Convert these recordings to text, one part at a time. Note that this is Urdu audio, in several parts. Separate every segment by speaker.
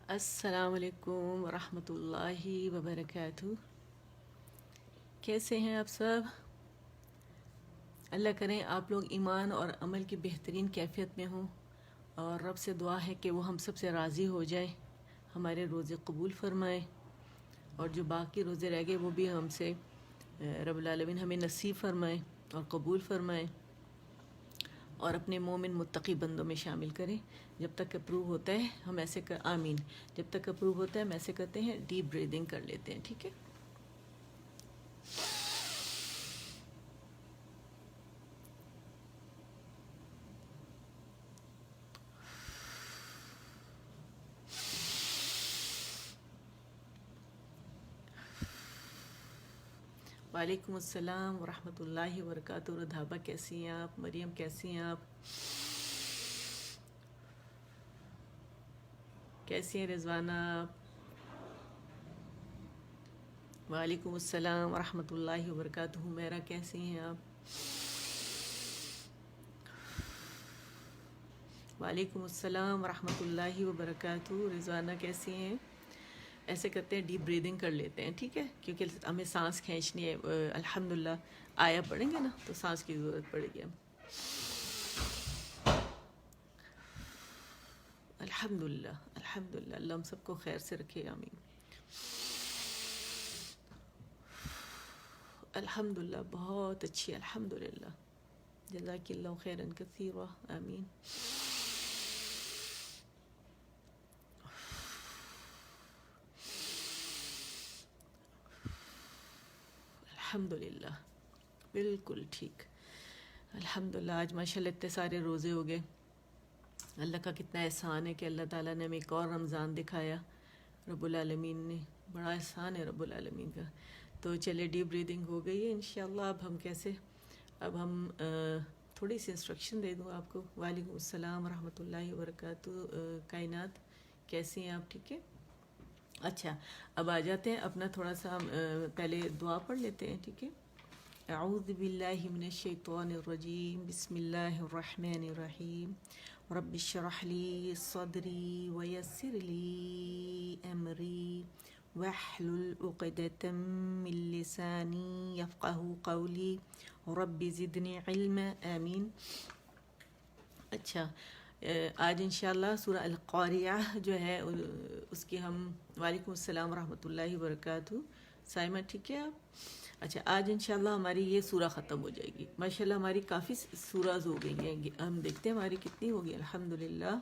Speaker 1: السلام علیکم ورحمۃ اللہ وبرکاتہ۔ کیسے ہیں آپ سب؟ اللہ کریں آپ لوگ ایمان اور عمل کی بہترین کیفیت میں ہوں، اور رب سے دعا ہے کہ وہ ہم سب سے راضی ہو جائیں، ہمارے روزے قبول فرمائیں، اور جو باقی روزے رہ گئے وہ بھی ہم سے رب العالمین ہمیں نصیب فرمائیں اور قبول فرمائیں، اور اپنے مومن متقی بندوں میں شامل کریں۔ جب تک اپروو ہوتا ہے ہم ایسے آمین، جب تک اپروو ہوتا ہے ہم ایسے کرتے ہیں، ڈیپ بریدنگ کر لیتے ہیں، ٹھیک ہے؟ وعلیکم السلام ورحمۃ اللہ وبرکاتہ۔ رضابہ کیسی ہیں آپ؟ مریم کیسی ہیں آپ؟ کیسی ہیں رضوانہ آپ؟ وعلیکم السلام ورحمۃ اللہ وبرکاتہ۔ میرا کیسی ہیں آپ؟ وعلیکم السلام ورحمۃ اللہ وبرکاتہ۔ رضوانہ کیسی ہیں؟ ایسے کرتے ہیں، ڈیپ بریدنگ کر لیتے ہیں، ٹھیک ہے؟ کیونکہ ہمیں سانس کھینچنی ہے۔ الحمدللہ آیا پڑھیں گے نا تو سانس کی ضرورت پڑے گی ہم۔ الحمدللہ الحمدللہ، اللہ ہم سب کو خیر سے رکھے، آمین۔ الحمدللہ بہت اچھی، الحمدللہ، جزاک اللہ خیرا کثیرا، آمین۔ الحمدللہ بالکل ٹھیک، الحمدللہ۔ آج ماشاءاللہ اتنے سارے روزے ہو گئے، اللہ کا کتنا احسان ہے کہ اللہ تعالیٰ نے ہمیں ایک اور رمضان دکھایا، رب العالمین نے، بڑا احسان ہے رب العالمین کا۔ تو چلے ڈیپ بریدنگ ہو گئی ہے انشاءاللہ۔ اب ہم کیسے، اب ہم تھوڑی سی انسٹرکشن دے دوں آپ کو۔ وعلیکم السلام ورحمۃ اللہ وبرکاتہ۔ کائنات کیسی ہیں آپ؟ ٹھیک ہے، اچھا اب آ جاتے ہیں اپنا تھوڑا سا پہلے دعا پڑھ لیتے ہیں، ٹھیک ہے؟ اعوذ باللہ من الشیطان الرجیم، بسم اللہ الرحمن الرحیم، رب اشرح لی صدری ویسر لی امری واحلل عقدۃ من لسانی یفقہوا قولی رب زدنی علما، آمین۔ اچھا، آج انشاءاللہ سورہ القاریہ جو ہے اس کی ہم، وعلیکم السلام ورحمۃ اللہ وبرکاتہ۔ سائمہ ٹھیک ہے آپ؟ اچھا، آج انشاءاللہ ہماری یہ سورہ ختم ہو جائے گی، ماشاءاللہ ہماری کافی سورہز ہو گئی ہیں، ہم دیکھتے ہیں ہماری کتنی ہوگی۔ الحمدللہ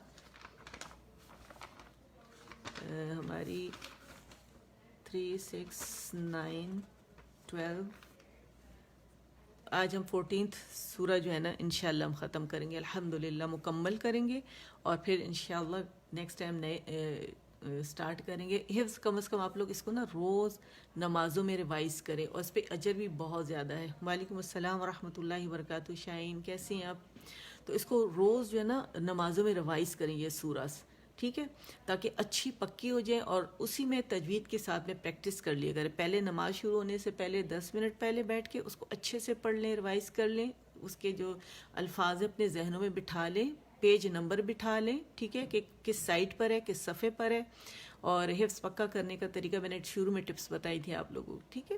Speaker 1: ہماری 3 6 9 12، آج ہم 14 سورہ جو ہے نا انشاءاللہ ہم ختم کریں گے، الحمدللہ مکمل کریں گے، اور پھر انشاءاللہ نیکسٹ ٹائم نئے سٹارٹ کریں گے۔ حفظ کم از کم آپ لوگ اس کو نا روز نمازوں میں ریوائز کریں، اور اس پہ اجر بھی بہت زیادہ ہے۔ وعلیکم السلام ورحمۃ اللہ وبرکاتہ۔ شاہین کیسی ہیں آپ؟ تو اس کو روز جو ہے نا نمازوں میں ریوائز کریں یہ سورہ، ٹھیک ہے؟ تاکہ اچھی پکی ہو جائے، اور اسی میں تجوید کے ساتھ میں پریکٹس کر لیا کریں۔ پہلے نماز شروع ہونے سے پہلے 10 منٹ پہلے بیٹھ کے اس کو اچھے سے پڑھ لیں، ریوائز کر لیں، اس کے جو الفاظ اپنے ذہنوں میں بٹھا لیں، پیج نمبر بٹھا لیں، ٹھیک ہے، کہ کس سائٹ پر ہے، کس صفحے پر ہے، اور حفظ پکا کرنے کا طریقہ میں نے شروع میں ٹپس بتائی تھی آپ لوگوں کو، ٹھیک ہے؟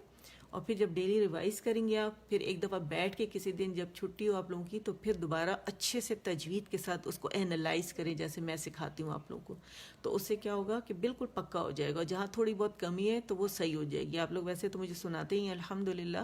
Speaker 1: اور پھر جب ڈیلی ریوائز کریں گے آپ، پھر ایک دفعہ بیٹھ کے کسی دن جب چھٹی ہو آپ لوگوں کی، تو پھر دوبارہ اچھے سے تجوید کے ساتھ اس کو اینالائز کریں، جیسے میں سکھاتی ہوں آپ لوگوں کو۔ تو اس سے کیا ہوگا کہ بالکل پکا ہو جائے گا، جہاں تھوڑی بہت کمی ہے تو وہ صحیح ہو جائے گی۔ آپ لوگ ویسے تو مجھے سناتے ہی ہیں الحمدللہ،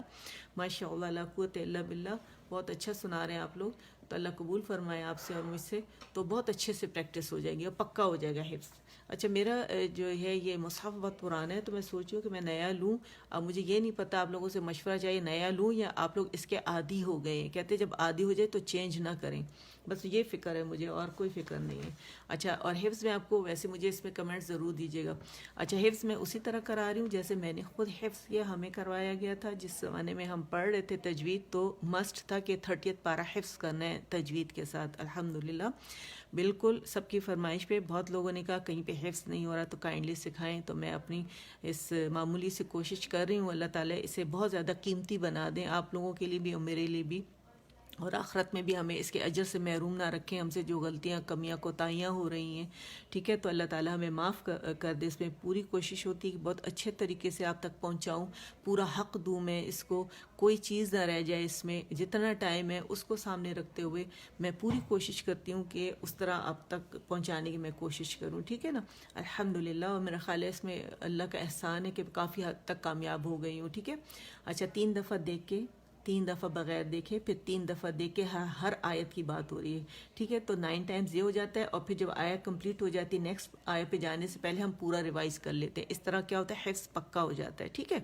Speaker 1: ماشاء اللہ، لا قوت الا باللہ، بہت اچھا سنا رہے ہیں آپ لوگ، تو اللہ قبول فرمائے آپ سے اور مجھ سے، تو بہت اچھے سے پریکٹس ہو جائے گی اور پکا ہو جائے گا حفظ۔ اچھا، میرا جو ہے یہ مصحف بہت پرانا ہے، تو میں سوچی ہوں کہ میں نیا لوں۔ اب مجھے یہ نہیں پتہ، آپ لوگوں سے مشورہ چاہیے، نیا لوں یا آپ لوگ اس کے عادی ہو گئے ہیں؟ کہتے جب عادی ہو جائے تو چینج نہ کریں، بس یہ فکر ہے مجھے، اور کوئی فکر نہیں ہے۔ اچھا، اور حفظ میں آپ کو ویسے مجھے اس میں کمنٹ ضرور دیجیے گا۔ اچھا، حفظ میں اسی طرح کرا رہی ہوں جیسے میں نے خود حفظ کیا، ہمیں کروایا گیا تھا جس زمانے میں ہم پڑھ رہے تھے تجوید، تو مسٹ تھا کہ 30 پارہ حفظ کرنا ہے تجوید کے ساتھ، الحمدللہ بالکل سب کی فرمائش پہ۔ بہت لوگوں نے کہا کہیں پہ حفظ نہیں ہو رہا تو کائنڈلی سکھائیں، تو میں اپنی اس معمولی سے کوشش کر رہی ہوں، اللہ تعالیٰ اسے بہت زیادہ قیمتی بنا دیں آپ لوگوں کے لیے بھی اور میرے لیے بھی، اور آخرت میں بھی ہمیں اس کے اجر سے محروم نہ رکھیں، ہم سے جو غلطیاں کمیاں کوتاہیاں ہو رہی ہیں، ٹھیک ہے، تو اللہ تعالیٰ ہمیں معاف کر دے. اس میں پوری کوشش ہوتی ہے کہ بہت اچھے طریقے سے آپ تک پہنچاؤں، پورا حق دوں میں اس کو، کوئی چیز نہ رہ جائے اس میں، جتنا ٹائم ہے اس کو سامنے رکھتے ہوئے میں پوری کوشش کرتی ہوں کہ اس طرح آپ تک پہنچانے کی میں کوشش کروں، ٹھیک ہے نا. الحمدللہ. اور میرا خیال ہے اس میں اللہ کا احسان ہے کہ کافی حد تک کامیاب ہو گئی ہوں، ٹھیک ہے. اچھا، 3 دفعہ دیکھ کے، 3 دفعہ بغیر دیکھے، پھر 3 دفعہ دیکھ کے ہر آیت کی بات ہو رہی ہے، ٹھیک ہے. تو 9 ٹائمز یہ ہو جاتا ہے، اور پھر جب آیت کمپلیٹ ہو جاتی ہے نیکسٹ آیت پہ جانے سے پہلے ہم پورا ریوائز کر لیتے ہیں. اس طرح کیا ہوتا ہے، حفظ پکا ہو جاتا ہے، ٹھیک ہے.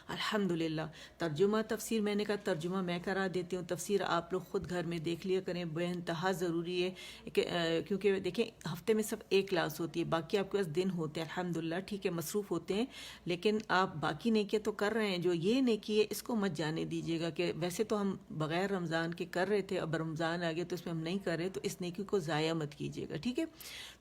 Speaker 1: الحمدللہ. ترجمہ تفسیر میں نے کہا ترجمہ میں کرا دیتی ہوں، تفسیر آپ لوگ خود گھر میں دیکھ لیا کریں، بے انتہا ضروری ہے کہ کیونکہ دیکھیں ہفتے میں صرف ایک کلاس ہوتی ہے، باقی آپ کے پاس دن ہوتے ہیں، الحمدللہ، ٹھیک ہے، مصروف ہوتے ہیں، لیکن آپ باقی نیکیاں تو کر رہے ہیں. جو یہ نیکی ہے اس کو مت جانے دیجیے گا کہ ویسے تو ہم بغیر رمضان کے کر رہے تھے، اب رمضان آ گیا تو اس میں ہم نہیں کر رہے، تو اس نیکی کو ضائع مت کیجیے گا، ٹھیک ہے.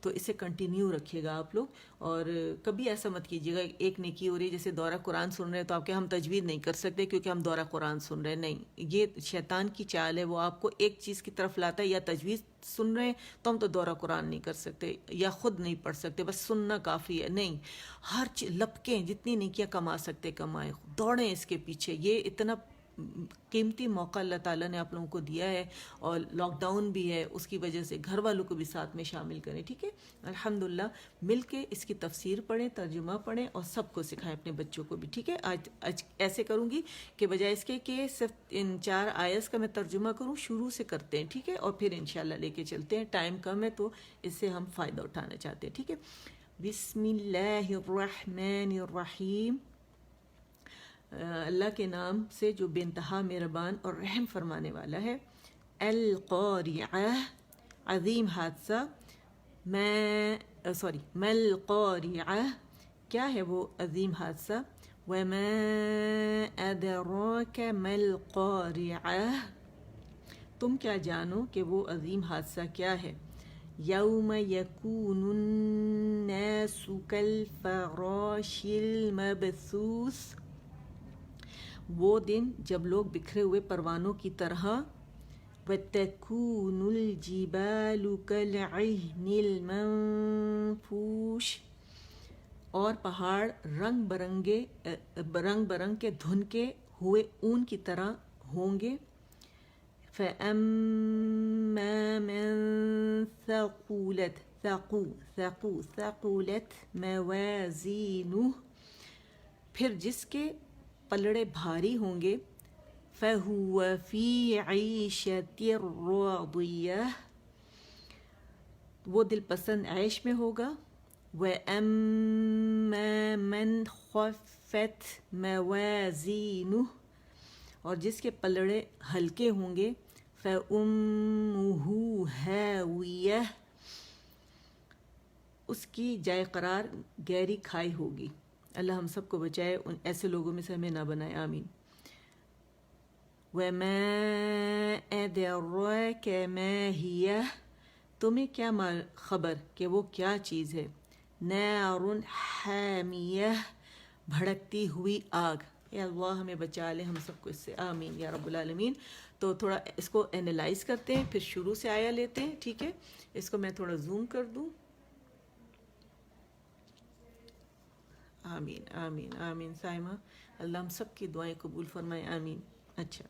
Speaker 1: تو اسے کنٹینیو رکھیے گا آپ لوگ، اور کبھی ایسا مت کیجیے گا ایک نیکی ہو رہی ہے جیسے دورہ قرآن سن رہے ہیں تو آپ کہ ہم تجوید نہیں کر سکتے کیونکہ ہم دورہ قرآن سن رہے ہیں. نہیں، یہ شیطان کی چال ہے، وہ آپ کو ایک چیز کی طرف لاتا ہے، یا تجوید سن رہے ہیں تو ہم تو دورہ قرآن نہیں کر سکتے، یا خود نہیں پڑھ سکتے، بس سننا کافی ہے. نہیں، ہر چیز لپکیں، جتنی نیکیاں کما سکتے کمائیں، دوڑیں اس کے پیچھے. یہ اتنا قیمتی موقع اللہ تعالیٰ نے آپ لوگوں کو دیا ہے، اور لاک ڈاؤن بھی ہے، اس کی وجہ سے گھر والوں کو بھی ساتھ میں شامل کریں، ٹھیک ہے. الحمدللہ. مل کے اس کی تفسیر پڑھیں، ترجمہ پڑھیں، اور سب کو سکھائیں، اپنے بچوں کو بھی، ٹھیک ہے. آج ایسے کروں گی کہ بجائے اس کے کہ صرف ان 4 آیتس کا میں ترجمہ کروں، شروع سے کرتے ہیں، ٹھیک ہے، اور پھر انشاءاللہ لے کے چلتے ہیں. ٹائم کم ہے تو اس سے ہم فائدہ اٹھانا چاہتے ہیں، ٹھیک ہے. بسم اللہ الرحمن الرحیم. اللہ کے نام سے جو بے انتہا مہربان اور رحم فرمانے والا ہے. القارعہ، عظیم حادثہ. ما القارعہ، کیا ہے وہ عظیم حادثہ. وما ادراک ما القارعہ، تم کیا جانو کہ وہ عظیم حادثہ کیا ہے. یوم یکون الناس کالفراش المبثوث، وہ دن جب لوگ بکھرے ہوئے پروانوں کی طرح. وَتَكُونُ الْجِبَالُ كَالْعِهْنِ الْمَنفُوشِ، اور پہاڑ رنگ برنگ کے دھنکے ہوئے اون کی طرح ہوں گے. فَأَمَّا مَنْ ثَقُلَتْ مَوَازِينُهُ، پھر جس کے پلڑے بھاری ہوں گے. فَهُوَ فِي عِيشَةٍ رَاضِيَةٍ، وہ دل پسند عیش میں ہوگا. وَأَمَّا مَنْ خَفَّتْ مَوَازِينُهُ، اور جس کے پلڑے ہلکے ہوں گے. فَأُمُّهُ هَاوِيَةٌ، اس کی جائے قرار گہری کھائی ہوگی. اللہ ہم سب کو بچائے، ان ایسے لوگوں میں سے ہمیں نہ بنائے، آمین. وَمَا أَدْرَاكَ مَا هِيَهْ، تمہیں کیا خبر کہ وہ کیا چیز ہے. نَارٌ حَامِيَةٌ، بھڑکتی ہوئی آگ. یا اللہ ہمیں بچا لے ہم سب کو اس سے، آمین یا رب العالمین. تو تھوڑا اس کو اینالائز کرتے ہیں، پھر شروع سے آیا لیتے ہیں، ٹھیک ہے. اس کو میں تھوڑا زوم کر دوں. آمین آمین آمین. سائمہ، اللہ ہم سب کی دعائیں قبول فرمائے، آمین. اچھا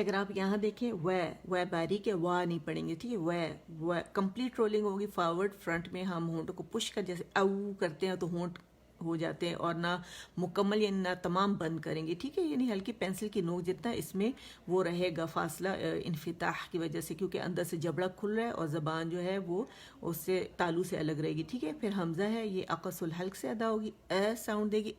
Speaker 1: اگر آپ یہاں دیکھیں، وہ باریک ہے، وا نہیں پڑھیں گے، ٹھیک ہے. وہ کمپلیٹ رولنگ ہوگی فارورڈ فرنٹ میں. ہم ہونٹوں کو پش کر جیسے او کرتے ہیں تو ہونٹ ہو جاتے ہیں، اور نہ مکمل یعنی نہ تمام بند کریں گے، ٹھیک ہے. یعنی ہلکی پینسل کی نوک جتنا اس میں وہ رہے گا فاصلہ انفتاح کی وجہ سے، کیونکہ اندر سے جبڑا کھل رہا ہے اور زبان جو ہے وہ اس سے تالو سے الگ رہے گی، ٹھیک ہے. پھر حمزہ ہے، یہ اقص الحلق سے ادا ہوگی، ساؤنڈ دے گی،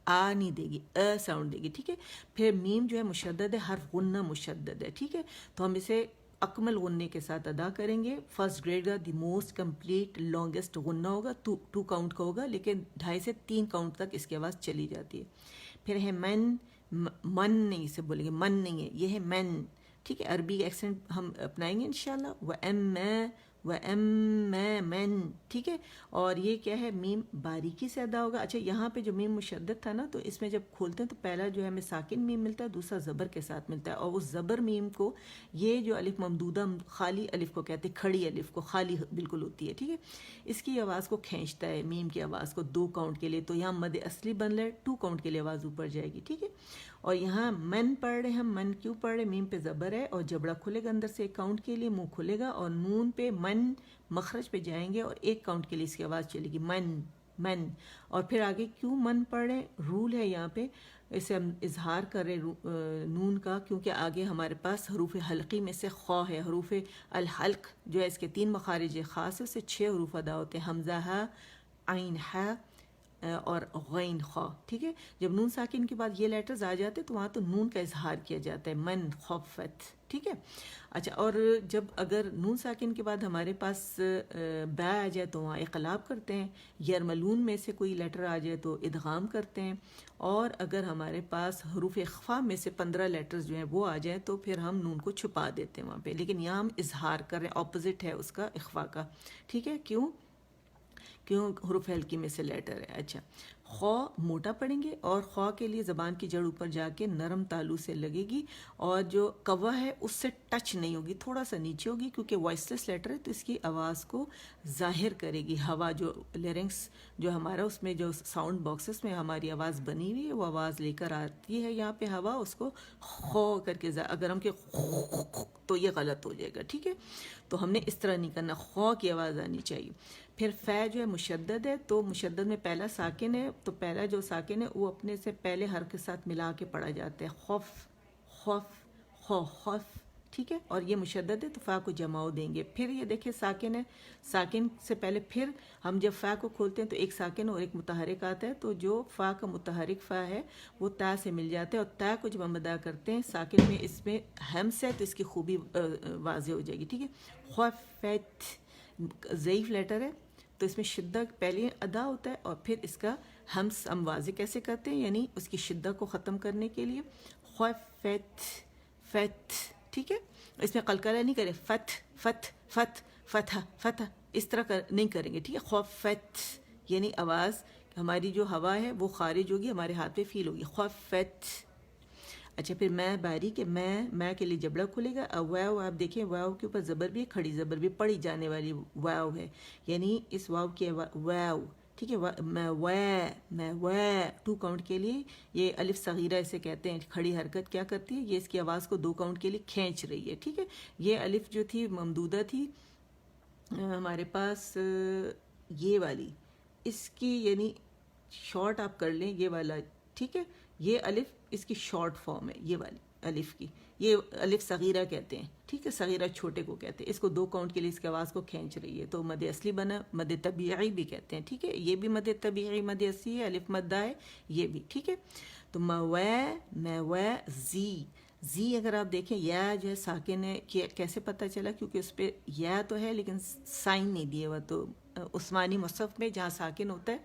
Speaker 1: آ نہیں دے گی، ساؤنڈ دے گی، ٹھیک ہے. پھر میم جو ہے مشدد ہے، حرف غنہ مشدد ہے، ٹھیک ہے. تو ہم اسے اکمل غنے کے ساتھ ادا کریں گے. فرسٹ گریڈ کا دی موسٹ کمپلیٹ لانگسٹ غنہ ہوگا، 2 کاؤنٹ کا ہوگا، لیکن 2.5 سے 3 کاؤنٹ تک اس کی آواز چلی جاتی ہے. پھر ہے من نہیں اسے بولیں گے، من نہیں ہے، یہ ہے من، ٹھیک ہے. عربی ایکسنٹ ہم اپنائیں گے انشاءاللہ. وَأَمَّا و ایم میں مین، ٹھیک ہے. اور یہ کیا ہے، میم باریکی سے ادا ہوگا. اچھا یہاں پہ جو میم مشدد تھا نا، تو اس میں جب کھولتے ہیں تو پہلا جو ہے ہمیں ساکن میم ملتا ہے، دوسرا زبر کے ساتھ ملتا ہے. اور وہ زبر میم کو یہ جو الف ممدودہ خالی الف کو کہتے ہیں، کھڑی الف کو خالی بالکل ہوتی ہے، ٹھیک ہے. اس کی آواز کو کھینچتا ہے، میم کی آواز کو 2 کاؤنٹ کے لیے. تو یہاں مد اصلی بن رہا ہے، 2 کاؤنٹ کے لیے آواز اوپر جائے گی، ٹھیک ہے. اور یہاں من پڑھ رہے ہیں ہم، من کیوں پڑھ رہے ہیں، میم پہ زبر ہے اور جبڑا کھلے گا اندر سے 1 کاؤنٹ کے لیے، منہ کھلے گا. اور نون پہ من مخرج پہ جائیں گے اور 1 کاؤنٹ کے لیے اس کی آواز چلے گی، من من. اور پھر آگے کیوں من پڑھ رہے ہیں، رول ہے یہاں پہ اسے ہم اظہار کر رہے نون کا، کیونکہ آگے ہمارے پاس حروف حلقی میں سے خا ہے. حروف الحلق جو ہے اس کے 3 مخارج خاص ہے، اس سے 6 حروف ادا ہوتے ہیں، حمزہ ہا، عین ہا اور غین خا، ٹھیک ہے. جب نون ساکن کے بعد یہ لیٹرز آ جاتے تو وہاں تو نون کا اظہار کیا جاتا ہے، من خفت، ٹھیک ہے. اچھا اور جب اگر نون ساکن کے بعد ہمارے پاس با آ جائے تو وہاں اقلاب کرتے ہیں، یرملون میں سے کوئی لیٹر آ جائے تو ادغام کرتے ہیں. اور اگر ہمارے پاس حروف اخفا میں سے 15 لیٹرز جو ہیں وہ آ جائیں تو پھر ہم نون کو چھپا دیتے ہیں وہاں پہ. لیکن یہاں ہم اظہار کر رہے ہیں، اپوزٹ ہے اس کا اخفا کا، ٹھیک ہے. کیوں حروف حلقی میں سے لیٹر ہے. اچھا خا موٹا پڑھیں گے اور خا کے لیے زبان کی جڑ اوپر جا کے نرم تالو سے لگے گی، اور جو کوا ہے اس سے ٹچ نہیں ہوگی، تھوڑا سا نیچے ہوگی، کیونکہ وائس لیس لیٹر ہے تو اس کی آواز کو ظاہر کرے گی. ہوا جو لیرنگس جو ہمارا اس میں جو ساؤنڈ باکسز میں ہماری آواز بنی ہوئی ہے وہ آواز لے کر آتی ہے یہاں پہ ہوا، اس کو خو کر کے اگر ہم کہ تو یہ غلط ہو جائے گا، ٹھیک ہے. تو ہم نے اس طرح نہیں کرنا، خو کی آواز آنی چاہیے. پھر فے جو ہے مشدد ہے، تو مشدد میں پہلا ساکن ہے، تو پہلا جو ساکن ہے وہ اپنے سے پہلے حرف کے ساتھ ملا کے پڑھا جاتا ہے، خوف خوف خوف، ٹھیک ہے. اور یہ مشدد ہے تو فا کو جماؤ دیں گے. پھر یہ دیکھیں ساکن ہے، ساکن سے پہلے پھر ہم جب فا کو کھولتے ہیں تو ایک ساکن اور ایک متحرک آتا ہے، تو جو فا کا متحرک فا ہے وہ تا سے مل جاتا ہے، اور تا کو جب ہم ادا کرتے ہیں ساکن میں اس میں ہمس ہے تو اس کی خوبی واضح ہو جائے گی، ٹھیک ہے. خوفت ضعیف لیٹر ہے تو اس میں شدہ پہلے ادا ہوتا ہے اور پھر اس کا ہمس ہم واضح کیسے کرتے ہیں، یعنی اس کی شدہ کو ختم کرنے کے لیے خوفت فت، ٹھیک ہے. اس میں قلقلہ نہیں کرے، فت فت فت فتح فتح اس طرح نہیں کریں گے، ٹھیک ہے. خوفت یعنی آواز ہماری جو ہوا ہے وہ خارج ہوگی، ہمارے ہاتھ پہ فیل ہوگی، خوفت. اچھا پھر میں باریک ہے، میں کے لیے جبڑا کھلے گا. واو آپ دیکھیں واو کے اوپر زبر بھی، کھڑی زبر بھی، پڑھی جانے والی واو ہے، یعنی اس واو کی واو، ٹھیک ہے. میں 2 کاؤنٹ کے لیے، یہ الف صغیرہ اسے کہتے ہیں، کھڑی حرکت کیا کرتی ہے، یہ اس کی آواز کو 2 کاؤنٹ کے لیے کھینچ رہی ہے، ٹھیک ہے. یہ الف جو تھی ممدودہ تھی ہمارے پاس یہ والی، اس کی یعنی شارٹ آپ کر لیں یہ والا، ٹھیک ہے. یہ الف اس کی شارٹ فارم ہے، یہ والی الف کی، یہ الف صغیرہ کہتے ہیں، ٹھیک ہے. صغیرہ چھوٹے کو کہتے ہیں، اس کو 2 کاؤنٹ کے لیے اس کی آواز کو کھینچ رہی ہے تو مد اصلی بنا. مد طبیعی بھی کہتے ہیں، ٹھیک ہے. یہ بھی مد طبیعی مد اصلی ہے، الف مدہ ہے یہ بھی، ٹھیک ہے. تو میں زی اگر آپ دیکھیں یا جو ہے ساکن ہے، کیسے پتہ چلا، کیونکہ اس پہ یا تو ہے لیکن سائن نہیں دیے ہوا. تو عثمانی مصحف میں جہاں ساکن ہوتا ہے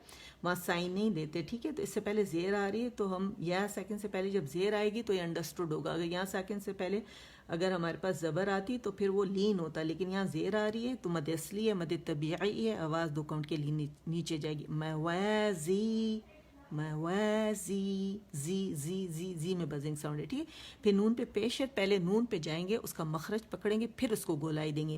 Speaker 1: وہاں سائن نہیں دیتے، ٹھیک ہے. تو اس سے پہلے زیر آ رہی ہے تو ہم یا ساکن سے پہلے جب زیر آئے گی تو یہ انڈرسٹوڈ ہوگا. اگر یہاں ساکن سے پہلے اگر ہمارے پاس زبر آتی تو پھر وہ لین ہوتا، لیکن یہاں زیر آ رہی ہے تو مد اصلی ہے، مد طبیعی ہے، آواز 2 کاؤنٹ کے لیے نیچے جائے گی. زی میں بزنگ ساؤنڈ ہے، ٹھیک ہے. پھر نون پہ پیش ہے، پہلے نون پہ جائیں گے، اس کا مخرج پکڑیں گے، پھر اس کو گولائی دیں گے،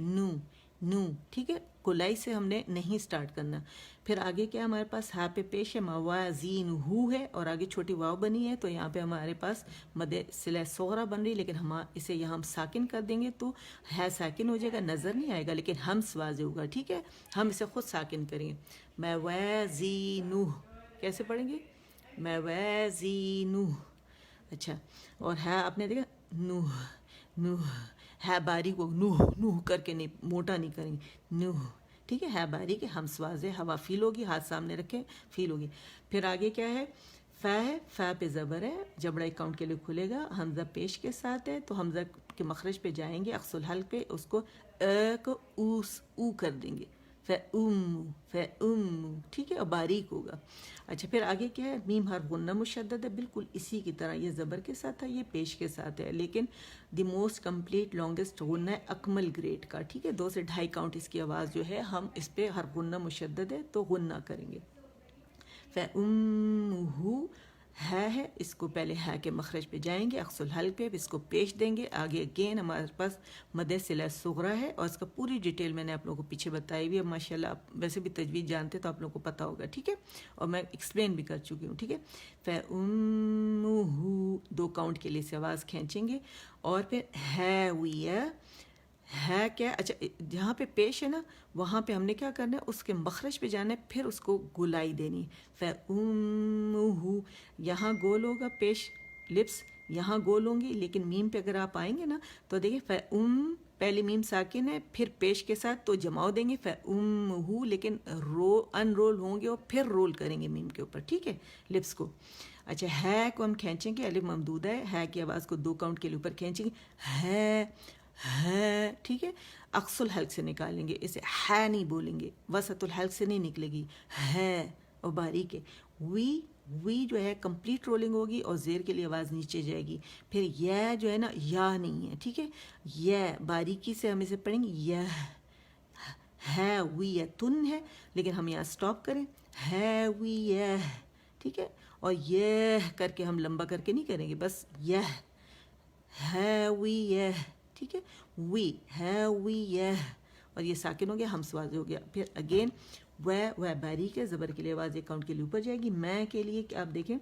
Speaker 1: نو، ٹھیک ہے. گولائی سے ہم نے نہیں سٹارٹ کرنا. پھر آگے کیا ہمارے پاس ہا پہ پیش ہے، موازین ہو ہے، اور آگے چھوٹی واو بنی ہے، تو یہاں پہ ہمارے پاس مد صلہ صغرا بن رہی، لیکن ہم اسے یہاں ہم ساکن کر دیں گے تو ہے ساکن ہو جائے گا، نظر نہیں آئے گا لیکن ہمس واضح ہوگا، ٹھیک ہے. ہم اسے خود ساکن کریں گے. موازینہ کیسے پڑھیں گے، موازینہ. اچھا اور ہے آپ نے دیکھا نوح ہے باریک کو نوح کر کے نہیں، موٹا نہیں کریں گے، نوح، ٹھیک ہے. باریک ہے، ہمس واضح، ہوا فیل ہوگی، ہاتھ سامنے رکھیں فیل ہوگی. پھر آگے کیا ہے، فا ہے، فا پہ زبر ہے، جبڑا 1 کاؤنٹ کے لیے کھلے گا، حمزہ پیش کے ساتھ ہے تو حمزہ کے مخرج پہ جائیں گے، اقص الحلق پہ، اس کو کو او کر دیں گے، فَأُمُّ، ٹھیک ہے، اور باریک ہوگا. اچھا پھر آگے کیا ہے؟ میم حرف غنہ مشدد ہے، بالکل اسی کی طرح یہ زبر کے ساتھ ہے، یہ پیش کے ساتھ ہے، لیکن دی موسٹ کمپلیٹ لانگسٹ غنہ ہے اکمل گریڈ کا، ٹھیک ہے. 2 سے 2.5 کاؤنٹ اس کی آواز جو ہے، ہم اس پہ حرف غنہ مشدد ہے تو غنہ کریں گے. فَأُمُّهُ ہے، اس کو پہلے ہے کے مخرج پہ جائیں گے، اقص الحلق پہ، اس کو پیش دیں گے. آگے اگین ہمارے پاس مد صلہ صغریٰ ہے، اور اس کا پوری ڈیٹیل میں نے آپ لوگوں کو پیچھے بتائی ہوئی ہے. ماشاءاللہ آپ ویسے بھی تجوید جانتے تو آپ لوگوں کو پتہ ہوگا، ٹھیک ہے، اور میں ایکسپلین بھی کر چکی ہوں، ٹھیک ہے. فَأُمُّهُ 2 کاؤنٹ کے لیے سے آواز کھینچیں گے. اور پھر ہاویہ ہے کیا؟ اچھا جہاں پہ پیش ہے نا، وہاں پہ ہم نے کیا کرنا ہے؟ اس کے مخرج پہ جانا ہے، پھر اس کو گولائی دینی. فَأُمُّهُ یہاں گول ہوگا، پیش لپس یہاں گول ہوں گی، لیکن میم پہ اگر آپ آئیں گے نا تو دیکھیں فَأُم پہلے میم ساکن ہے، پھر پیش کے ساتھ تو جماؤ دیں گے فَأُمُّهُ، لیکن ان رول ہوں گے اور پھر رول کریں گے میم کے اوپر، ٹھیک ہے، لپس کو. اچھا ہے کو ہم کھینچیں گے، الف ممدودہ ہے کی آواز کو 2 کاؤنٹ کے لیے اوپر کھینچیں گے. ہے ٹھیک ہے، اقص الحلق سے نکالیں گے، اسے ہے نہیں بولیں گے، وسط الحلق سے نہیں نکلے گی، ہے اور باریک ہے. وی جو ہے کمپلیٹ رولنگ ہوگی اور زیر کے لیے آواز نیچے جائے گی. پھر یہ جو ہے نا یا نہیں ہے، ٹھیک ہے، یہ باریکی سے ہم اسے پڑھیں گے. یہ ہے وی یا تن ہے، لیکن ہم یہاں سٹاپ کریں، ہے وی یہ، ٹھیک ہے، اور یہ کر کے ہم لمبا کر کے نہیں کریں گے، بس یہ ہے وی یہ، ٹھیک ہے، وی ہے وی یہ، اور یہ ساکن ہو گیا، ہمس واضح ہو گیا. پھر اگین وہ باریک ہے، زبر کے لیے آواز 1 کاؤنٹ کے لیے اوپر جائے گی. میں کے لیے کہ آپ دیکھیں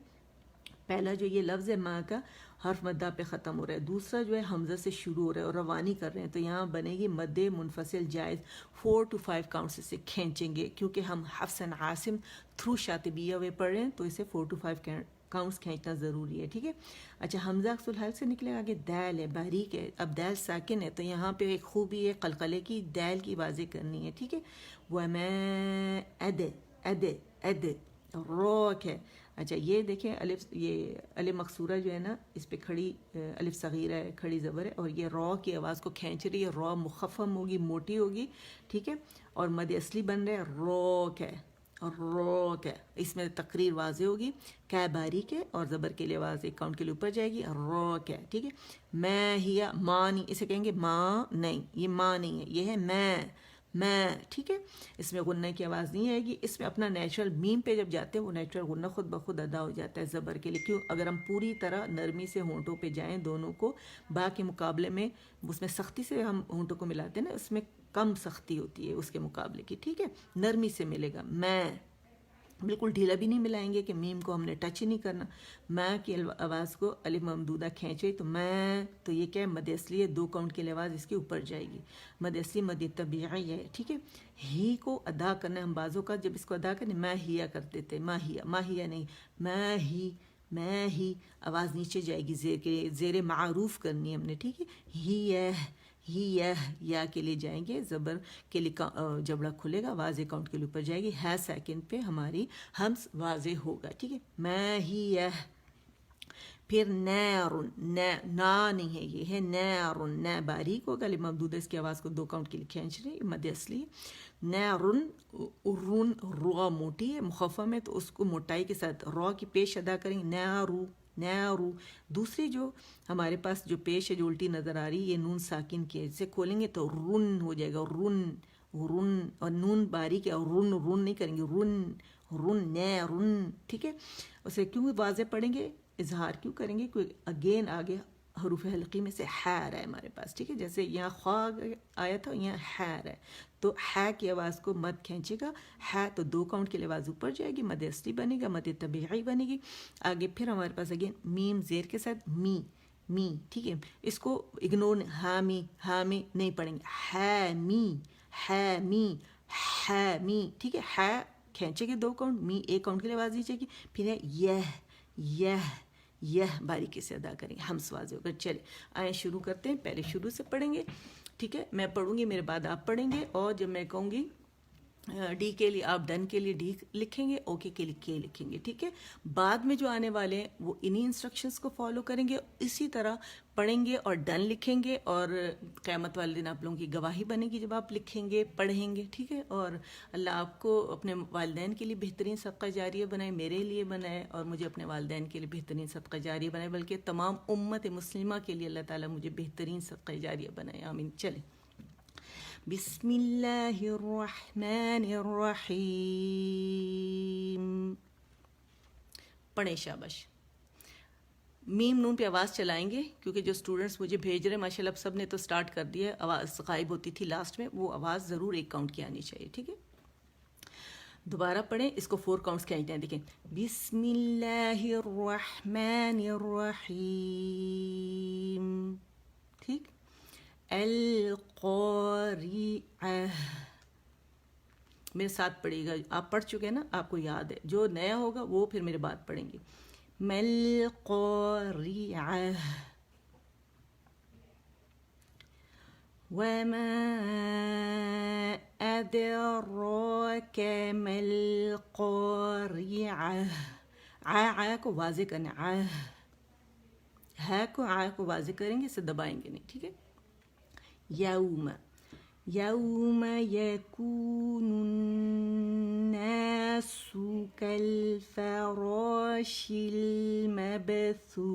Speaker 1: پہلا جو یہ لفظ ہے ماں کا حرف مدہ پہ ختم ہو رہا ہے، دوسرا جو ہے حمزہ سے شروع ہو رہا ہے اور روانی کر رہے ہیں، تو یہاں بنے گی مد منفصل جائز. 4 to 5 کاؤنٹس سے کھینچیں گے، کیونکہ ہم حفص عاصم تھرو شاطبیہ وے پڑھ رہے ہیں، تو اسے 4 to 5 کاؤنٹس کھینچنا ضروری ہے، ٹھیک ہے. اچھا حمزہ اقص الحلق سے نکلے گا. آگے دال ہے، باریک ہے، اب دال ساکن ہے، تو یہاں پہ ایک خوبی ہے قلقلے کی، دال کی واضح کرنی ہے، ٹھیک ہے. وَمَا اَدْ روک ہے. اچھا یہ دیکھیں الف، یہ الف مقصورہ جو ہے نا اس پہ کھڑی الف صغیرہ ہے، کھڑی زبر ہے، اور یہ رو کی آواز کو کھینچ رہی ہے. رو مخفم ہوگی، موٹی ہوگی، ٹھیک ہے، اور مد اصلی بن رہا ہے روک ہے، اور روک ہے، اس میں تقریر واضح ہوگی. کا باریک ہے اور زبر کے لیے آواز 1 کاؤنٹ کے لیے اوپر جائے گی، روک ہے، ٹھیک ہے. میں ہی ماں نہیں، اسے کہیں گے ماں نہیں، یہ ماں نہیں ہے، یہ ہے میں، ٹھیک ہے. اس میں غنہ کی آواز نہیں آئے گی، اس میں اپنا نیچرل میم پہ جب جاتے ہیں وہ نیچرل غنہ خود بخود ادا ہو جاتا ہے زبر کے لیے. کیوں؟ اگر ہم پوری طرح نرمی سے ہونٹوں پہ جائیں دونوں کو، با کے مقابلے میں اس میں سختی سے ہم ہونٹوں کو ملاتے ہیں نا، اس میں کم سختی ہوتی ہے اس کے مقابلے کی، ٹھیک ہے، نرمی سے ملے گا. میں بالکل ڈھیلا بھی نہیں ملائیں گے کہ میم کو ہم نے ٹچ ہی نہیں کرنا. میں کی آواز کو الف ممدودہ کھینچے تو میں، تو یہ کیا ہے؟ مد اصلی ہے، 2 کاؤنٹ کے لیے آواز اس کے اوپر جائے گی. مد اصلی مد طبیعی ہے، ٹھیک ہے. ہی کو ادا کرنا ہے ہم بعضوں کا، جب اس کو ادا کرنے میں ہیا کرتے تھے، ماہیا نہیں، میں ہی آواز نیچے جائے گی، زیر کے زیر معروف کرنی ہے ہم نے، ٹھیک ہے. ہی یا کے لیے جائیں گے، زبر کے لیے جبڑا کھلے گا، آواز 1 کاؤنٹ کے لیے اوپر جائے گی. ہے سیکنڈ پہ ہماری ہمس واضح ہوگا، ٹھیک ہے. میں ہی یہ، پھر نیرن، نا نہیں ہے، یہ ہے نیرن، نہ باریک ہوگا، الف ممدودہ اس کی آواز کو 2 کاؤنٹ کے لیے کھینچ رہی، مد اصلی. نیرن رون، رو موٹی ہے، مخفم ہے، تو اس کو موٹائی کے ساتھ رو کی پیش ادا کریں گے، نیرو. دوسری جو ہمارے پاس جو پیش ہے جو الٹی نظر آ رہی ہے، یہ نون ساکن کی ہے، اسے کھولیں گے تو رن ہو جائے گا، رن، اور نون باریک ہے، اور رن نہیں کریں گے، رن نیرن، ٹھیک ہے. اسے کیوں واضح پڑھیں گے، اظہار کیوں کریں گے؟ کیونکہ اگین آگے حروف حلقی میں سے حیر ہے ہمارے پاس، ٹھیک ہے. جیسے یہاں خواہ آیا تھا، یہاں حیر ہے، تو ہے کی آواز کو مد کھینچے گا، ہے تو 2 کاؤنٹ کے لیے آواز اوپر جائے گی، مد اصلی بنے گا، مد طبیعی بنے گی. آگے پھر ہمارے پاس اگین میم زیر کے ساتھ می، ٹھیک ہے. اس کو اگنور حامی نہیں پڑھیں گے، ہے می، ٹھیک ہے. ہے کھینچے گے 2 کاؤنٹ، می 1 کاؤنٹ کے لیے آواز دیجیے گی. پھر ہے یہ باریکی سے ادا کریں گے، ہمس واضح ہوگا. چلے آئیں شروع کرتے ہیں، پہلے شروع سے پڑھیں گے، ٹھیک ہے. میں پڑھوں گی، میرے بعد آپ پڑھیں گے، اور جب میں کہوں گی ڈی کے لیے آپ ڈن کے لیے ڈی لکھیں گے، اوکے کے لیے کے لکھیں گے، ٹھیک ہے. بعد میں جو آنے والے ہیں وہ انہی انسٹرکشنز کو فالو کریں گے، اسی طرح پڑھیں گے اور ڈن لکھیں گے، اور قیامت والے دن آپ لوگوں کی گواہی بنے گی جب آپ لکھیں گے پڑھیں گے، ٹھیک ہے. اور اللہ آپ کو اپنے والدین کے لیے بہترین صدقہ جاریہ بنائے، میرے لیے بنائے، اور مجھے اپنے والدین کے لیے بہترین صدقہ جاریہ بنائے، بلکہ تمام امت مسلمہ کے لیے اللہ تعالیٰ مجھے بہترین صدقہ جاریہ بنائے، آمین. چلیں، بسم اللہ الرحمن الرحیم. پڑھیں شاباش. میم نون پہ آواز چلائیں گے، کیونکہ جو اسٹوڈنٹس مجھے بھیج رہے ہیں ماشاء اللہ اب سب نے تو سٹارٹ کر دیا ہے. آواز غائب ہوتی تھی لاسٹ میں، وہ آواز ضرور ایک کاؤنٹ کی آنی چاہیے، ٹھیک ہے. دوبارہ پڑھیں، اس کو 4 کاؤنٹس کھینچتے ہیں. دیکھیں، بسم اللہ الرحمن الرحیم، ٹھیک. القاریعہ، میرے ساتھ پڑھیے گا. آپ پڑھ چکے ہیں نا، آپ کو یاد ہے. جو نیا ہوگا وہ پھر میرے بعد پڑھیں گے. مَلْقَارِعَةٌ وَمَا أَدْرَاكَ مَلْقَارِعَةُ. آ کو واضح کرنا، ہے کو واضح کریں گے، اسے دبائیں گے نہیں، ٹھیک ہے. یوم یکون الناس کالفراش المبثوث.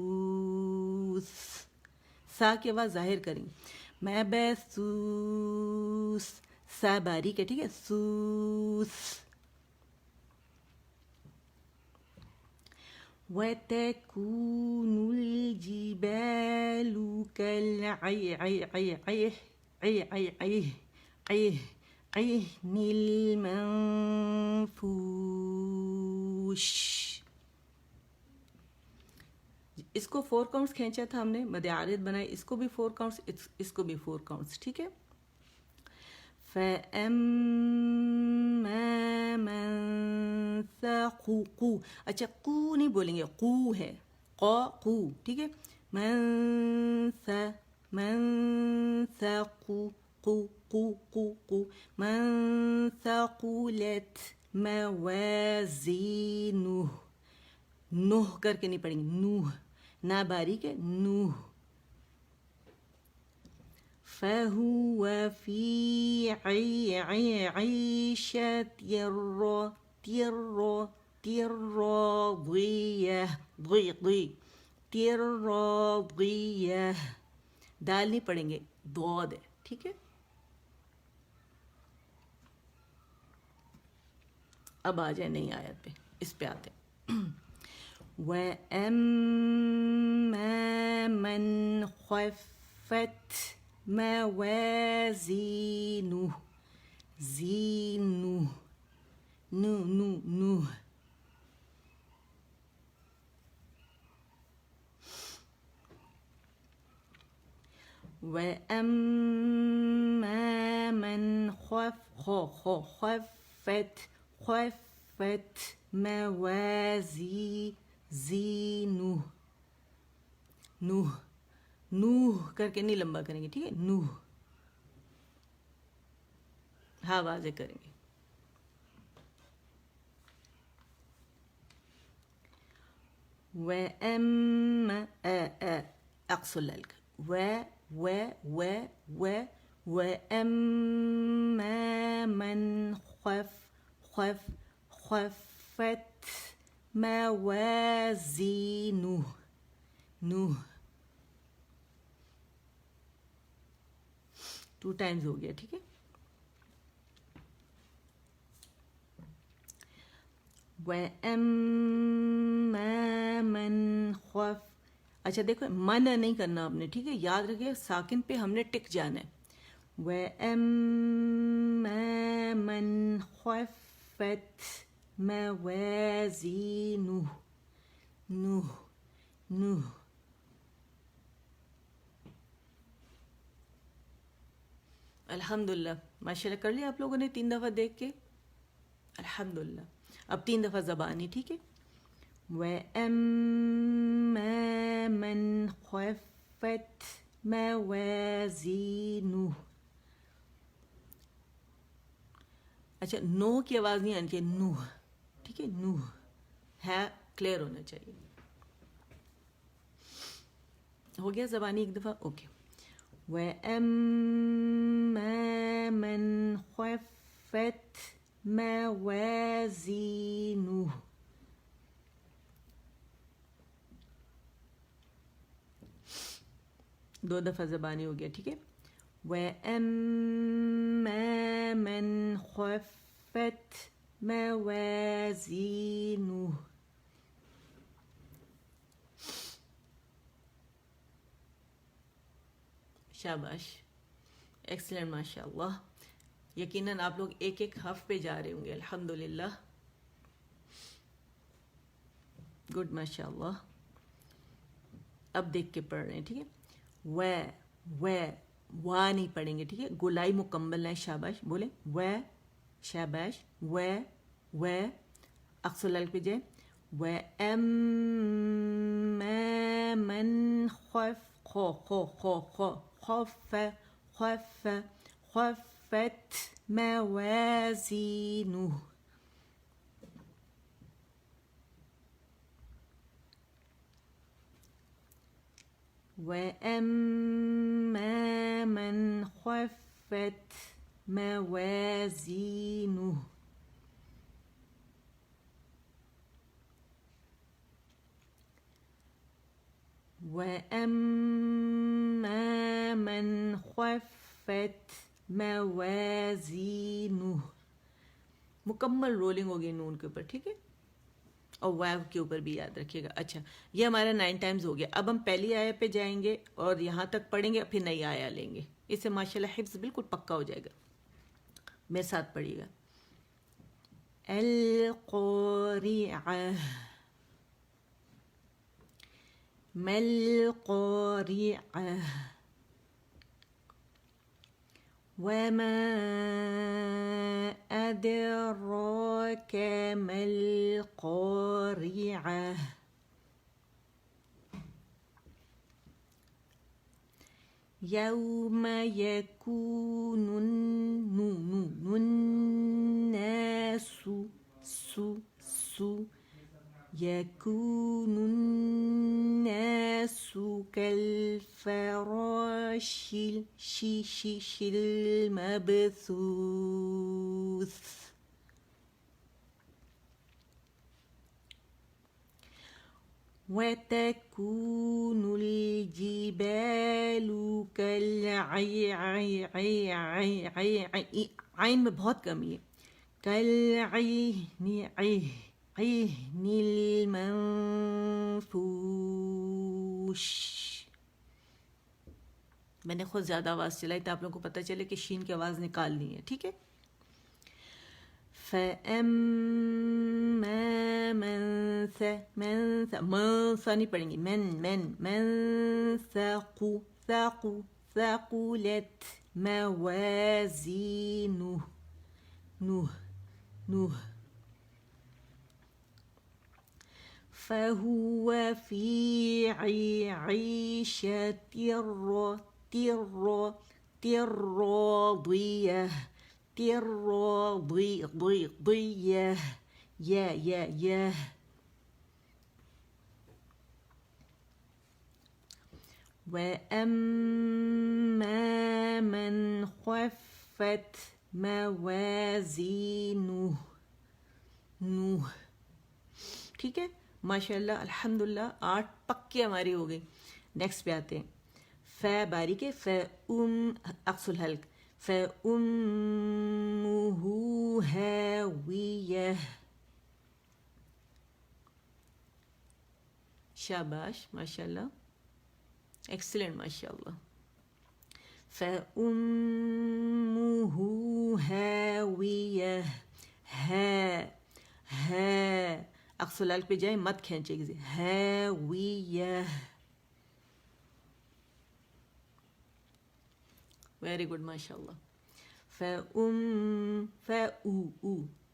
Speaker 1: سا کی آواز ظاہر کریں، مبثوث، سا باریک ہے، ٹھیک ہے. سوس. وَتَكُونُ الْجِبَالُ كَالْعِهْنِ الْمَنفُوشِ. اس کو 4 کاؤنٹس کھینچا تھا ہم نے، مد عارض بنائے، اس کو بھی 4 کاؤنٹس، اس کو بھی 4 کاؤنٹس، ٹھیک ہے. فَأَمَّا مَنْ ثَقُو، اچھا قو نہیں بولیں گے، قو ہے، قو، ٹھیک ہے. من ثقو، من ثقلت موازینہ. نوح کر کے نہیں پڑھیں گے، نوح، نا باریک ہے، نوح. فَهُوَ فِي عِيشَةٍ راضِيَةٍ. دال نہیں پڑھیں گے، ضاد ہے، ٹھیک ہے. اب آ جائیں نئی آیت پہ، اس پہ آتے ہیں. وَأَمَّا مَنْ خَفَّتْ موازینہ، زینہ، نوح. وَأَمَّا مَنْ خَفَّتْ موازینہ، نوح کر کے نہیں لمبا کریں گے، ٹھیک ہے. نوح، ہاں واضح کریں گے. وَأَمَّا اقص اللَّلْكَ وَأَمَّا مَنْ خَفَّتْ موازینہ، نوح. 2 ٹائمز ہو گیا، ٹھیک ہے. وَأَمَّا مَنْ اچھا دیکھو، من نہیں کرنا آپ نے، ٹھیک ہے. یاد رکھیے ساکن پہ ہم نے ٹک جانا ہے. وَأَمَّا مَنْ خَفَّتْ موازینہ، نوح. الحمدللہ، ماشاء اللہ کر لیا آپ لوگوں نے 3 دفعہ دیکھ کے، الحمدللہ. اب 3 دفعہ زبانی، ٹھیک ہے. وَأَمَّا مَنْ خَفَّتْ موازینہ. اچھا نو کی آواز نہیں آنی چاہیے، نوح، ٹھیک ہے، نوح ہے کلیئر ہونا چاہیے. ہو گیا زبانی ایک دفعہ؟ اوکے. وَأَمَّا مَنْ خَفَّتْ مَوَازِينُهُ، دو دفعہ زبانی ہو گیا، ٹھیک ہے. وَأَمَّا مَنْ خَفَّتْ مَوَازِينُهُ، شاباش، ایکسلنٹ، ماشاء اللہ. یقیناً آپ لوگ ایک ایک حرف پہ جا رہے ہوں گے، الحمدللہ، گڈ، ماشاء اللہ. اب دیکھ کے پڑھ رہے ہیں، ٹھیک ہے. وا نہیں پڑھیں گے، ٹھیک ہے، گولائی مکمل ہے. شاباش، بولیں شاباش. اقصى الحلق پہ جائیں. وَأَمَّا مَنْ خَفَّتْ موازينه، وَأَمَّا مَنْ خَفَّتْ موازينه، وَأَمَّا مَنْ خَفَّتْ موازينه، مکمل رولنگ ہوگی نون کے اوپر، ٹھیک ہے، اور واو کے اوپر بھی یاد رکھیے گا. اچھا، یہ ہمارا 9 ٹائمز ہو گیا. اب ہم پہلی آیا پہ جائیں گے اور یہاں تک پڑھیں گے، پھر نئی آیا لیں گے. اس سے ماشاءاللہ حفظ بالکل پکا ہو جائے گا. میرے ساتھ پڑھیے گا. القارعہ، ما القارعہ، وما أدراك ما القارعة، يوم يكون الناس يكون الناس كالفراش المبثوث، وتكون الجبال عین میں بہت کمی ہے، عین المنفوش. میں نے خود زیادہ آواز چلائی تو آپ لوگوں کو پتہ چلے کہ شین کی آواز نکالنی ہے، ٹھیک ہے. فَأَمَّا مَنْ نہیں پڑھیں گی، من ثقلت موازینہ، نوح، فَهُوَ فِي عِيشَةٍ راضية، وَأَمَّا مَنْ خَفَّتْ موازینہ، نوح. ٹھیک ہے، ماشاءاللہ، الحمدللہ، 8 پکے ہماری ہو گئی. نیکسٹ پہ آتے ہیں. ف باریک ہے، اقصى الحلق، فَأُمُّهُ هَاوِيَةٌ، شاباش، ماشاءاللہ، ایکسلنٹ، ماشاءاللہ. فَأُمُّهُ هَاوِيَةٌ، اقصى الحلق پہ جائیں، مت کھینچے گی، ہاویہ. ویری گڈ، ماشاء اللہ.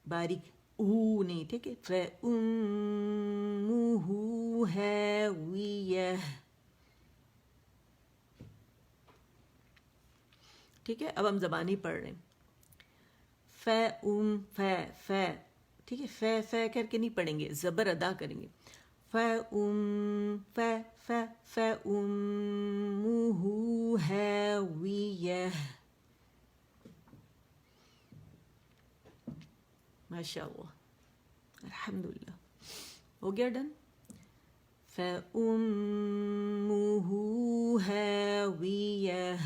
Speaker 1: باریک او نہیں، ٹھیک ہے. فَأُمُّهُ هَاوِيَةٌ، ٹھیک ہے. اب ہم زبانی پڑھ رہے ہیں. ف ٹھیک ہے، ف کر کے نہیں پڑھیں گے، زبر ادا کریں گے. فَأُمُّهُ هَاوِيَةٌ. ماشاء اللہ، الحمدللہ، ہو گیا ڈن. فَأُمُّهُ هَاوِيَةٌ.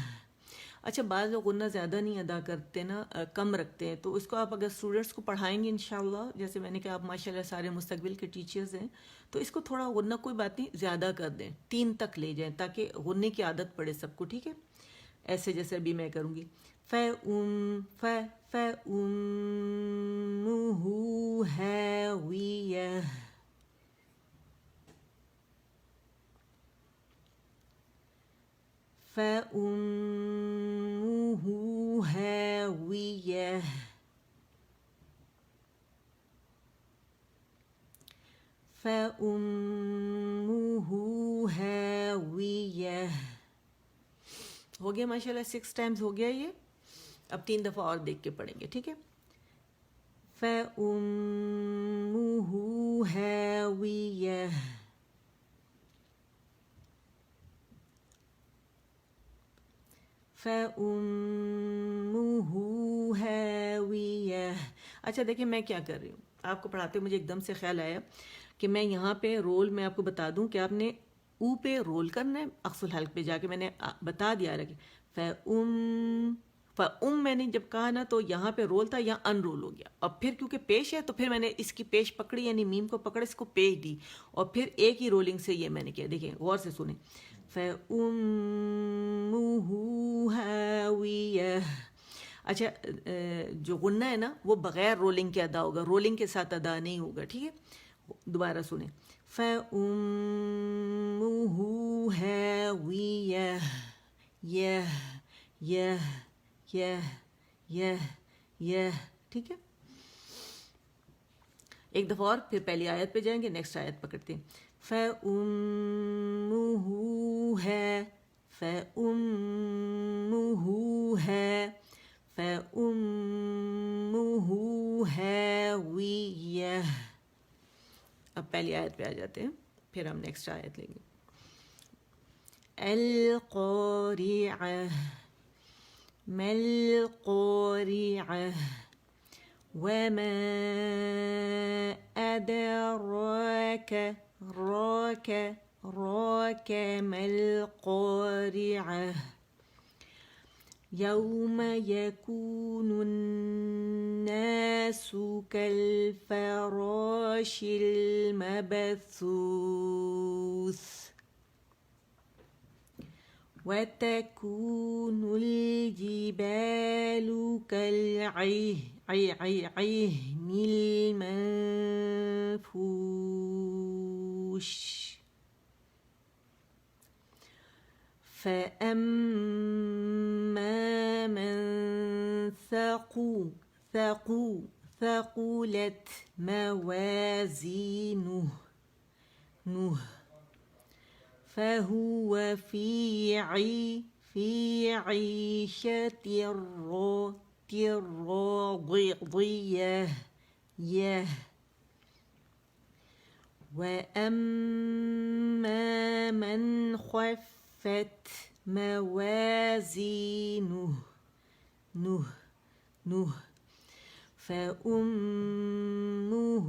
Speaker 1: اچھا، بعض لوگ غنہ زیادہ نہیں ادا کرتے نا، کم رکھتے ہیں، تو اس کو آپ اگر اسٹوڈنٹس کو پڑھائیں گے انشاءاللہ، جیسے میں نے کہا آپ ماشاءاللہ سارے مستقبل کے ٹیچرز ہیں، تو اس کو تھوڑا غنہ کوئی بات نہیں زیادہ کر دیں، 3 تک لے جائیں تاکہ غنے کی عادت پڑے سب کو. ٹھیک ہے، ایسے جیسے ابھی میں کروں گی. فَأُمُّهُ هَاوِيَةٌ. فَأُمُّهُ هَاوِيَةٌ. فَأُمُّهُ هَاوِيَةٌ. ہو گیا ماشاءاللہ، 6 ٹائمز ہو گیا یہ. اب 3 دفعہ اور دیکھ کے پڑھیں گے. ٹھیک ہے. فَأُمُّهُ هَاوِيَةٌ. فَأُمُّهُ هَاوِيَةٌ. اچھا دیکھیں میں کیا کر رہی ہوں، آپ کو پڑھاتے ہوئے مجھے ایک دم سے خیال آیا کہ میں یہاں پہ رول میں آپ کو بتا دوں کہ آپ نے او پہ رول کرنا ہے، اقص الحلق پہ جا کے میں نے بتا دیا رہا. فَأُم میں نے جب کہا نا تو یہاں پہ رول تھا، یہاں ان رول ہو گیا. اور پھر کیونکہ پیش ہے تو پھر میں نے اس کی پیش پکڑی، یعنی میم کو پکڑ اس کو پیش دی، اور پھر ایک ہی رولنگ سے یہ میں نے کیا. دیکھیں غور سے سنیں. فَأُمُّهُ هَاوِيَةٌ. اچھا جو غنہ ہے نا وہ بغیر رولنگ کے ادا ہوگا، رولنگ کے ساتھ ادا نہیں ہوگا. ٹھیک ہے، دوبارہ سنیں. فَأُمُّهُ هَاوِيَةٌ. یہ ٹھیک ہے. ایک دفعہ اور پھر پہلی آیت پہ جائیں گے، نیکسٹ آیت پکڑتے ہیں. فَأُمُّهُ هَاوِيَةٌ. اب پہلی آیت پہ آ جاتے ہیں، پھر ہم نیکسٹ آیت لیں گے. القارعہ ما القارعہ وما أدراك ما القارعة يوم يكون الناس كالفراش المبثوث وتكون الجبال كالعهن المنفوش فأما من ثقلت موازينه فهو في عيشة راضية وأما من خفت موازينه فأمه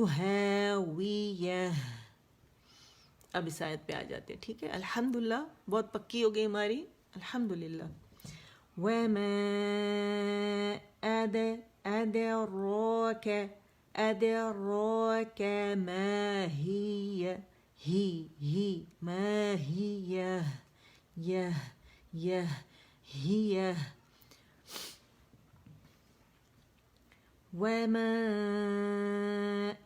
Speaker 1: هاوية. اب اس آیت پہ آ جاتے ہیں. ٹھیک ہے، الحمدللہ بہت پکی ہو گئی ہماری، الحمدللہ. وَمَا أَدْرَاكَ مَا هِيَ ما هي وَمَا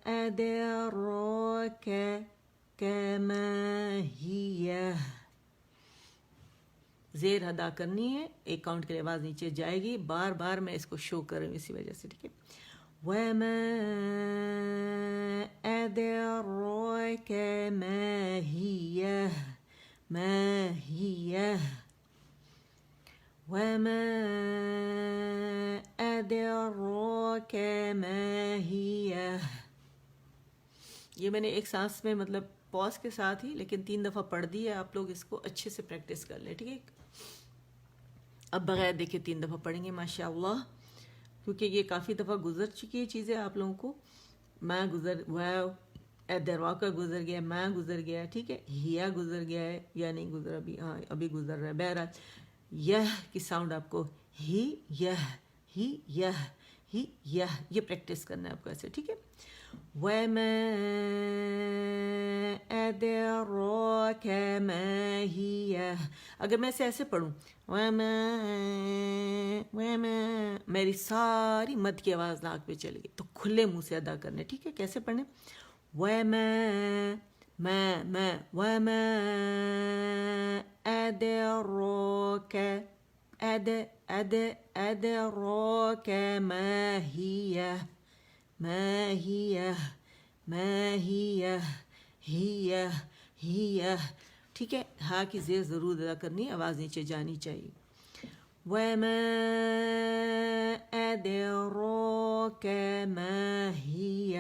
Speaker 1: أَدْرَاكَ كَمَا هِيَ. زیر ادا کرنی ہے، ایک کاؤنٹ کے لیے آواز نیچے جائے گی، بار بار میں اس کو شو کر رہی ہوں اسی وجہ سے. ٹھیک ہے. وَمَا أَدْرَاكَ مَا هِيَ وَمَا أَدْرَاكَ ما هي. یہ میں نے ایک سانس میں مطلب پاز کے ساتھ ہی لیکن 3 دفعہ پڑھ دی ہے. آپ لوگ اس کو اچھے سے پریکٹس کر لیں, ٹھیک ہے. اب بغیر دیکھے 3 دفعہ پڑھیں گے ماشاء اللہ, کیونکہ یہ کافی دفعہ گزر چکی ہے چیزیں آپ لوگوں کو. میں دروا کا گزر گیا, میں گزر گیا, ٹھیک ہے. ہیا گزر گیا ہے یا نہیں گزرا ابھی, ہاں ابھی گزر رہا ہے. بہرحال یہ کی ساؤنڈ آپ کو ہی یہ یہ پریکٹس کرنا ہے آپ کو ایسے, ٹھیک ہے. وَمَا أَدْرَاكَ مَا هِيَ. اگر میں اسے ایسے پڑھوں وَمَا میری ساری مد کی آواز ناک پہ چلے گی, تو کھلے منہ سے ادا کرنے, ٹھیک ہے. کیسے پڑھنے؟ وَمَا أَدْرَاكَ أَدْرَاكَ ما هي ہی, ٹھیک ہے. ہاں کی زیر ضرور ادا کرنی, آواز نیچے جانی چاہیے. وَمَا أَدْرَاكَ مَا هِيَ.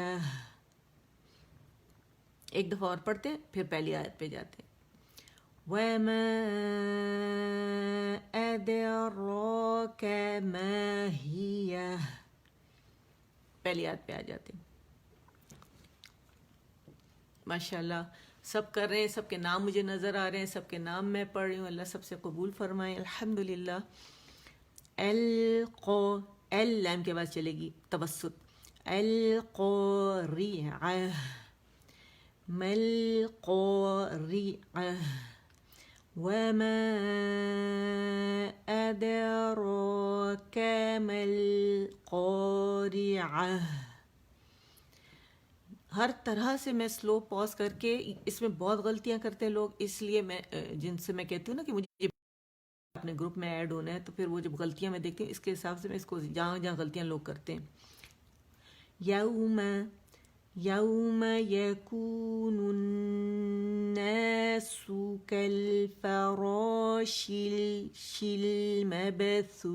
Speaker 1: ایک دفعہ اور پڑھتے ہیں پھر پہلی آیت پہ جاتے ہیں. وَمَا أَدْرَاكَ مَا هِيَ. پہلی آیت پہ آ جاتے ہیں. ماشاءاللہ سب کر رہے ہیں, سب کے نام مجھے نظر آ رہے ہیں, سب کے نام میں پڑھ رہی ہوں. اللہ سب سے قبول فرمائے الحمدللہ. ایل لام کے بعد چلے گی توسط. القارعہ مَلْقَارِعَةُ وَمَا أَدْرَاكَ مَا الْقَارِعَةُ. ہر طرح سے میں سلو پاز کر کے, اس میں بہت غلطیاں کرتے ہیں لوگ, اس لیے میں جن سے میں کہتی ہوں نا کہ مجھے اپنے گروپ میں ایڈ ہونا ہے, تو پھر وہ جب غلطیاں میں دیکھتی ہوں اس کے حساب سے میں اس کو جہاں جہاں غلطیاں لوگ کرتے ہیں. یوم یکون الناس کالفراش المبثوث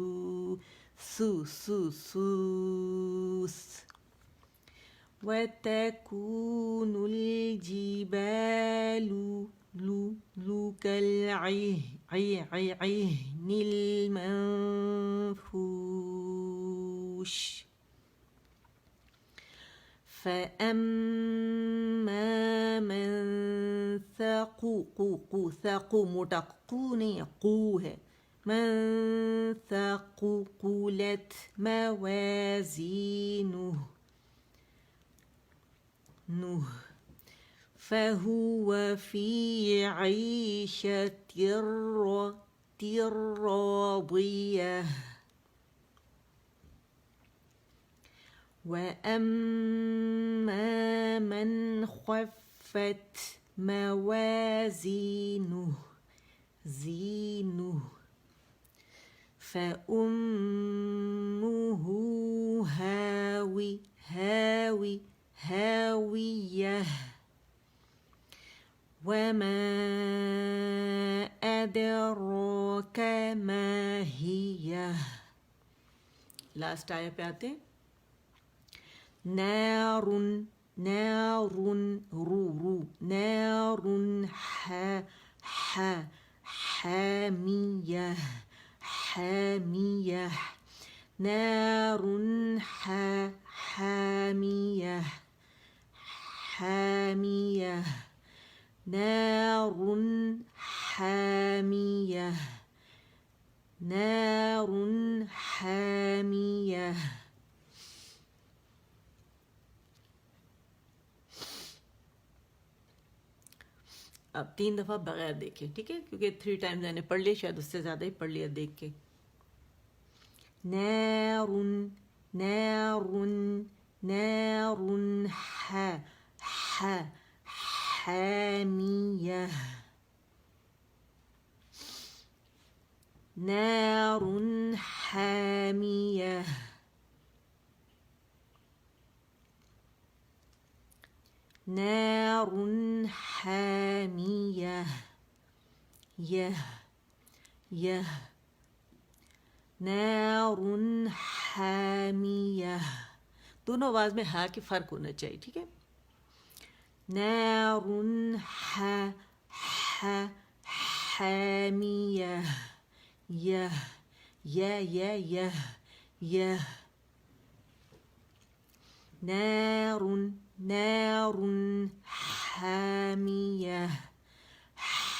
Speaker 1: وتكون الجبال كالعهن المنفوش فأما من ثقو موٹا قو نہیں ہے, قو ہے. من ثقلت موازینه فهو في عيشة راضية وأما من خفت موازينه فأمه هاوية وما أدراك ما هي. لاسٹ آیت پہ آتے ہیں. نار حامية نار حامية نار حامية. اب 3 دفعہ بغیر دیکھے, ٹھیک ہے, کیونکہ 3 ٹائمز میں نے پڑھ لیا, شاید اس سے زیادہ ہی پڑھ لیا دیکھ کے. نار حامية نار حامية نار حامية نار حامية دونوں آواز میں ہا کے فرق ہونا چاہیے. ٹھیک ہے. نار حامیہ یہ نار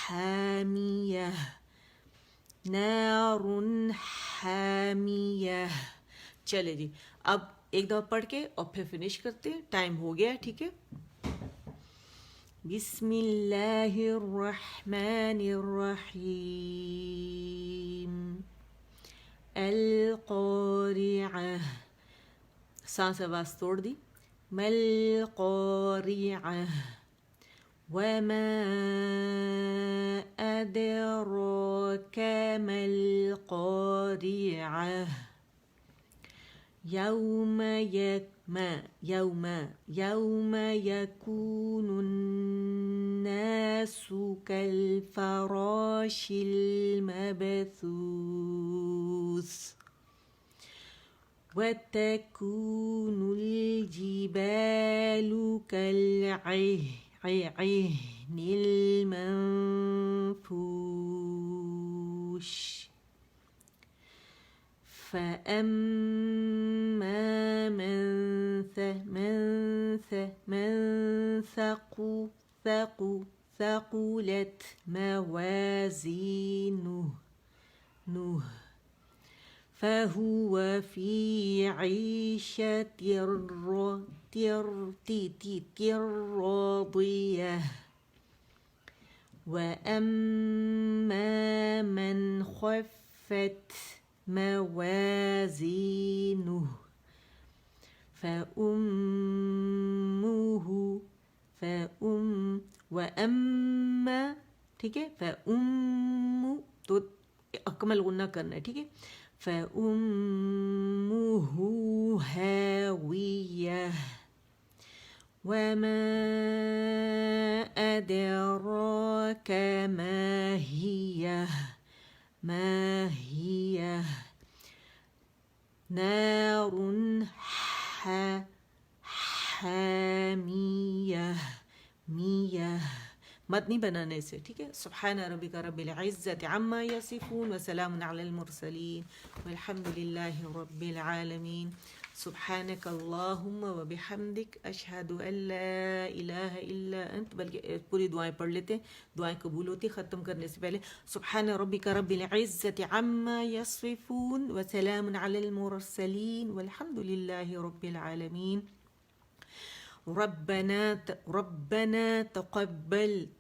Speaker 1: حامیہ نار حامیہ. چلے جی اب ایک دفعہ پڑھ کے اور پھر فنش کرتے ہیں. ٹائم ہو گیا. ٹھیک ہے. بسم اللہ الرحمن الرحیم. القارعہ سانس آواز توڑ دی. مَالْقَارِعَةُ وَمَا أَدْرَاكَ مَا الْقَارِعَةُ يَوْمَ يَكُونُ النَّاسُ كَالْفَرَاشِ الْمَبْثُوثِ وَتَكُونُ الْجِبَالُ كَالْعِهْنِ الْمَنفُوشِ فَأَمَّا مَنْ ثَقُلَتْ موازينه فهو في عيشة راضية وأما من خفت موازينه وأما ٹھیک ہے. تو اکمل غنہ کرنا ہے. ٹھیک ہے. فَأُمُّهُ هَاوِيَةٌ وَمَا أَدْرَاكَ مَا هِيَهْ نَارٌ حامیہ. مت نہیں بنانے سے. ٹھیک ہے. سبحان ربک رب العزت عما یصفون وسلام علی المرسلین والحمد للہ رب العالمین. سبحانک اللہم وبحمدک اشہد ان لا الہ الا انت. بلکہ پوری دعائیں پڑھ لیتے ہیں, دعائیں قبول ہوتی ختم کرنے سے پہلے. سبحان ربک رب العزت عما یصفون وسلام علی المرسلین والحمد للہ رب العالمین. ربنا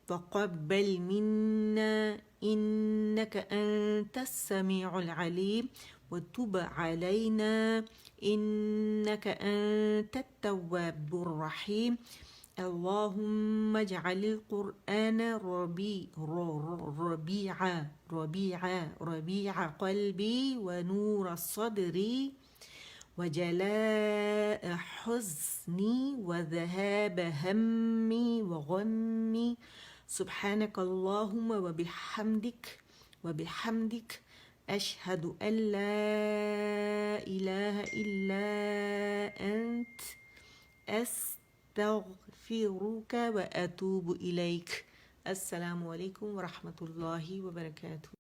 Speaker 1: تقبل منا إنك أنت السميع العليم وتب علينا إنك أنت التواب الرحيم. اللهم اجعل القرآن ربيع قلبي ونور صدري وجلاء حزني وذهاب همي وغمي. سبحانك اللهم وبحمدك أشهد أن لا إله إلا أنت أستغفرك وأتوب إليك. السلام عليكم ورحمة الله وبركاته.